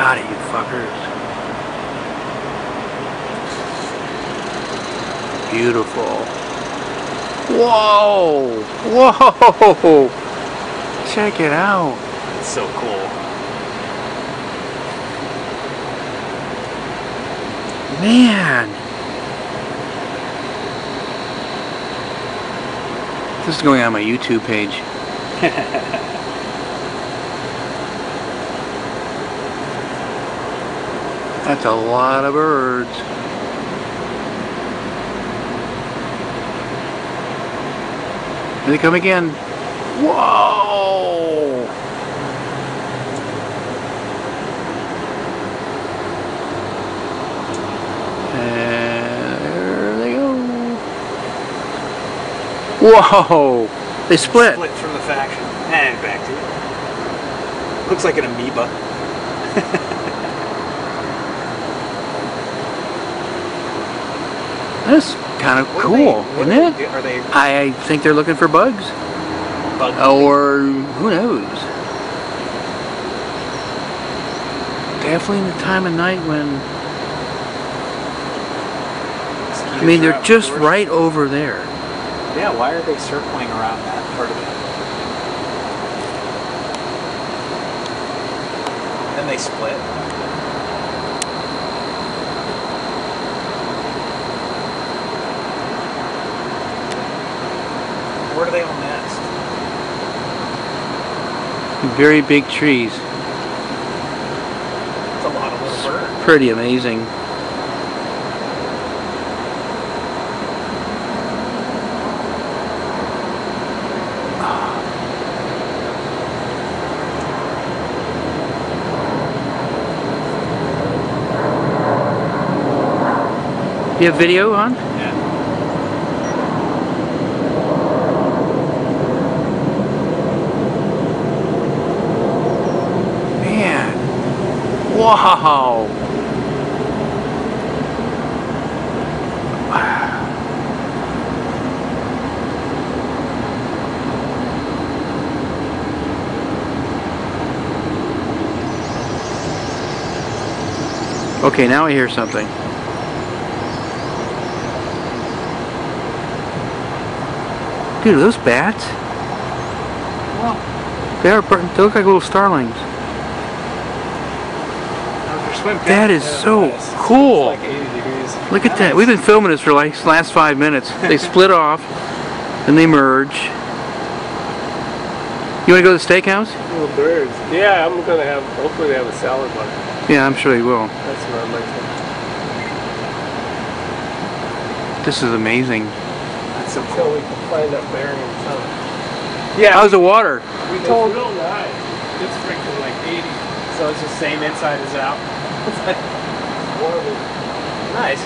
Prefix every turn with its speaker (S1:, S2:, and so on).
S1: Got it, you fuckers. Beautiful. Whoa! Whoa! Check it out.
S2: It's so cool.
S1: Man! This is going on my YouTube page. That's a lot of birds. Here they come again. Whoa! And there they go. Whoa! They split.
S2: Split from the faction. And back to you. Looks like an amoeba.
S1: That's kind of cool, isn't it?
S2: Are they?
S1: I think they're looking for bugs.
S2: Bugs?
S1: Or who knows? Definitely in the time of night when... I mean, they're just right over there.
S2: Yeah, why are they circling around that part of it? Then they split. Where do they all nest?
S1: Very big trees.
S2: It's a lot of little birds.
S1: Pretty amazing. You have video on?
S2: Yeah.
S1: Man. Wow. Okay, now I hear something. Dude, are those bats?
S2: Well,
S1: They look like little starlings. That is so cool.
S2: Like 80 degrees.
S1: Look at that. We've been filming this for like the last 5 minutes. They split off, then they merge. You want to go to the steakhouse?
S3: Little birds. Yeah, I'm gonna have. Hopefully, they have a salad bar.
S1: Yeah, I'm sure they will.
S3: That's what I'd like to.
S1: This is amazing.
S2: That's so
S3: Until
S2: cool.
S3: we can find that barium tunnel.
S2: Yeah.
S1: How's the water?
S3: We told. It's real nice. It's freaking like 80.
S2: So it's the same inside as out.
S3: Horrible.
S2: Nice.